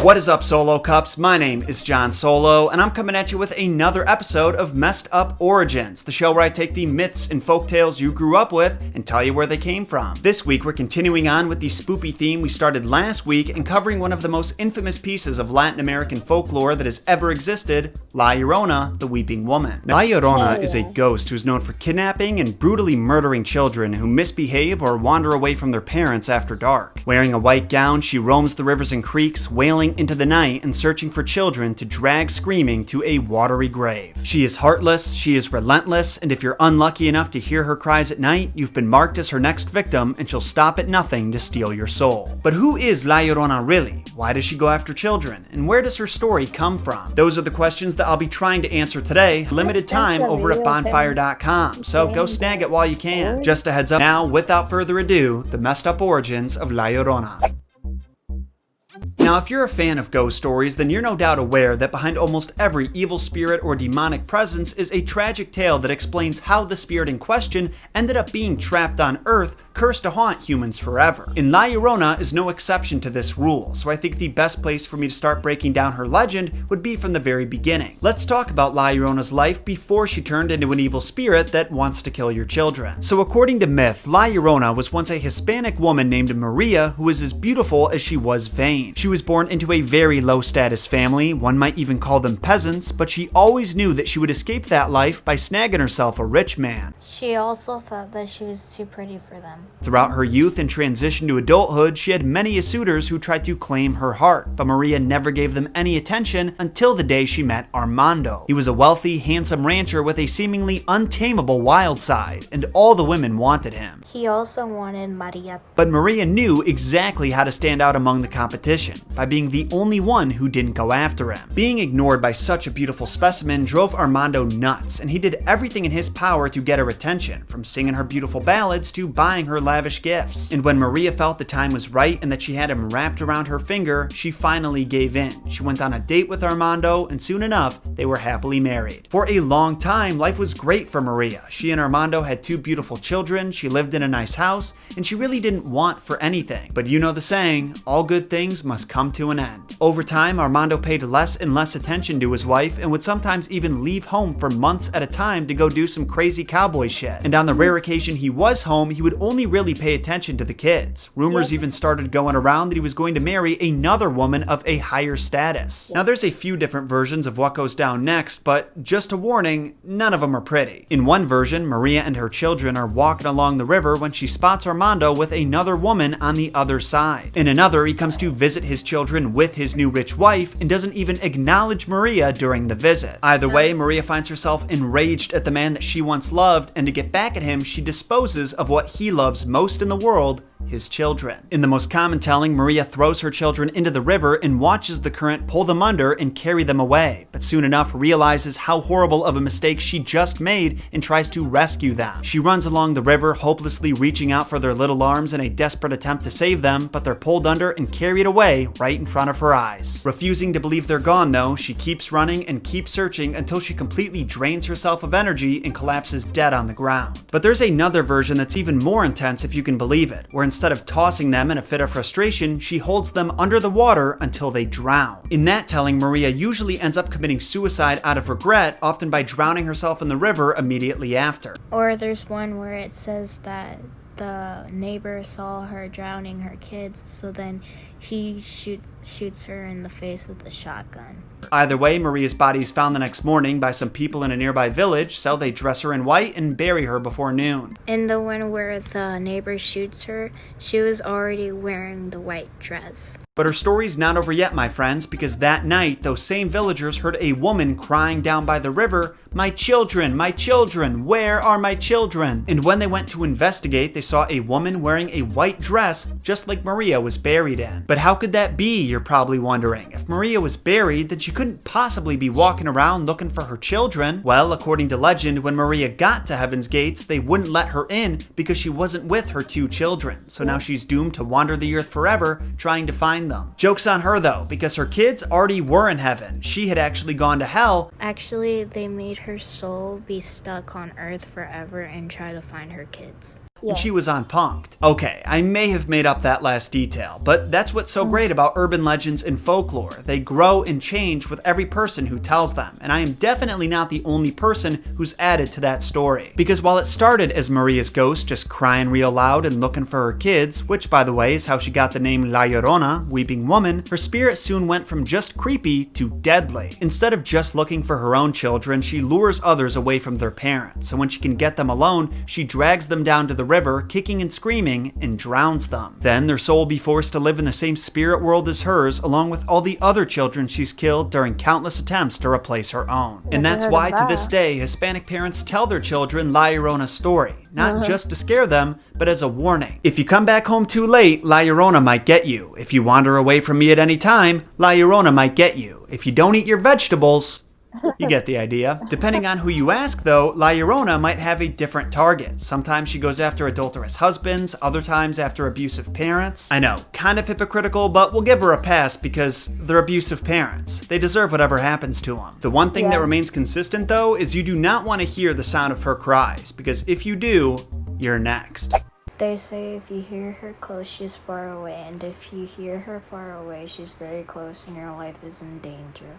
What is up, Solo Cups? My name is John Solo, and I'm coming at you with another episode of Messed Up Origins, the show where I take the myths and folktales you grew up with and tell you where they came from. This week, we're continuing on with the spoopy theme we started last week and covering one of the most infamous pieces of Latin American folklore that has ever existed, La Llorona, the Weeping Woman. Now, La Llorona is a ghost who's known for kidnapping and brutally murdering children who misbehave or wander away from their parents after dark. Wearing a white gown, she roams the rivers and creeks, wailing into the night and searching for children to drag screaming to a watery grave. She is heartless, she is relentless, and if you're unlucky enough to hear her cries at night, you've been marked as her next victim and she'll stop at nothing to steal your soul. But who is La Llorona really? Why does she go after children? And where does her story come from? Those are the questions that I'll be trying to answer today. Limited time over at bonfire.com, so go snag it while you can. Just a heads up now, without further ado, the messed up origins of La Llorona. Now, if you're a fan of ghost stories, then you're no doubt aware that behind almost every evil spirit or demonic presence is a tragic tale that explains how the spirit in question ended up being trapped on Earth, cursed to haunt humans forever. And La Llorona is no exception to this rule, so I think the best place for me to start breaking down her legend would be from the very beginning. Let's talk about La Llorona's life before she turned into an evil spirit that wants to kill your children. So according to myth, La Llorona was once a Hispanic woman named Maria who was as beautiful as she was vain. She was born into a very low status family, one might even call them peasants, but she always knew that she would escape that life by snagging herself a rich man. She also thought that she was too pretty for them. Throughout her youth and transition to adulthood, she had many suitors who tried to claim her heart, but Maria never gave them any attention until the day she met Armando. He was a wealthy, handsome rancher with a seemingly untamable wild side, and all the women wanted him. He also wanted Maria. But Maria knew exactly how to stand out among the competition, by being the only one who didn't go after him. Being ignored by such a beautiful specimen drove Armando nuts, and he did everything in his power to get her attention, from singing her beautiful ballads to buying her lavish gifts. And when Maria felt the time was right and that she had him wrapped around her finger, she finally gave in. She went on a date with Armando, and soon enough, they were happily married. For a long time, life was great for Maria. She and Armando had two beautiful children, she lived in a nice house, and she really didn't want for anything. But you know the saying, all good things must come to an end. Over time, Armando paid less and less attention to his wife and would sometimes even leave home for months at a time to go do some crazy cowboy shit. And on the rare occasion he was home, he would only really pay attention to the kids. Rumors even started going around that he was going to marry another woman of a higher status. Now there's a few different versions of what goes down next, but just a warning, none of them are pretty. In one version, Maria and her children are walking along the river when she spots Armando with another woman on the other side. In another, he comes to visit his children with his new rich wife and doesn't even acknowledge Maria during the visit. Either way, Maria finds herself enraged at the man that she once loved, and to get back at him, she disposes of what he loves most in the world, his children. In the most common telling, Maria throws her children into the river and watches the current pull them under and carry them away, but soon enough realizes how horrible of a mistake she just made and tries to rescue them. She runs along the river, hopelessly reaching out for their little arms in a desperate attempt to save them, but they're pulled under and carried away right in front of her eyes. Refusing to believe they're gone though, she keeps running and keeps searching until she completely drains herself of energy and collapses dead on the ground. But there's another version that's even more intense, if you can believe it, where instead of tossing them in a fit of frustration, she holds them under the water until they drown. In that telling, Maria usually ends up committing suicide out of regret, often by drowning herself in the river immediately after. Or there's one where it says that the neighbor saw her drowning her kids, so then he shoots her in the face with a shotgun. Either way, Maria's body is found the next morning by some people in a nearby village, so they dress her in white and bury her before noon. In the one where the neighbor shoots her, she was already wearing the white dress. But her story's not over yet, my friends, because that night, those same villagers heard a woman crying down by the river, my children, where are my children?" And when they went to investigate, they saw a woman wearing a white dress, just like Maria was buried in. But how could that be, you're probably wondering? If Maria was buried, then she couldn't possibly be walking around looking for her children. Well, according to legend, when Maria got to Heaven's Gates, they wouldn't let her in because she wasn't with her two children. So now she's doomed to wander the earth forever, trying to find them. Joke's on her though, because her kids already were in heaven. She had actually gone to hell. Actually, they made her soul be stuck on earth forever and try to find her kids. and she was unpunked. Okay, I may have made up that last detail, but that's what's so great about urban legends and folklore. They grow and change with every person who tells them, and I am definitely not the only person who's added to that story. Because while it started as Maria's ghost just crying real loud and looking for her kids, which by the way is how she got the name La Llorona, weeping woman, her spirit soon went from just creepy to deadly. Instead of just looking for her own children, she lures others away from their parents, and when she can get them alone, she drags them down to the river, kicking and screaming, and drowns them. Then their soul will be forced to live in the same spirit world as hers, along with all the other children she's killed during countless attempts to replace her own. And that's why to this day, Hispanic parents tell their children La Llorona's story, not just to scare them, but as a warning. If you come back home too late, La Llorona might get you. If you wander away from me at any time, La Llorona might get you. If you don't eat your vegetables, you get the idea. Depending on who you ask though, La Llorona might have a different target. Sometimes she goes after adulterous husbands, other times after abusive parents. I know, kind of hypocritical, but we'll give her a pass because they're abusive parents. They deserve whatever happens to them. The one thing that remains consistent though is you do not want to hear the sound of her cries, because if you do, you're next. They say if you hear her close, she's far away, and if you hear her far away, she's very close and your life is in danger.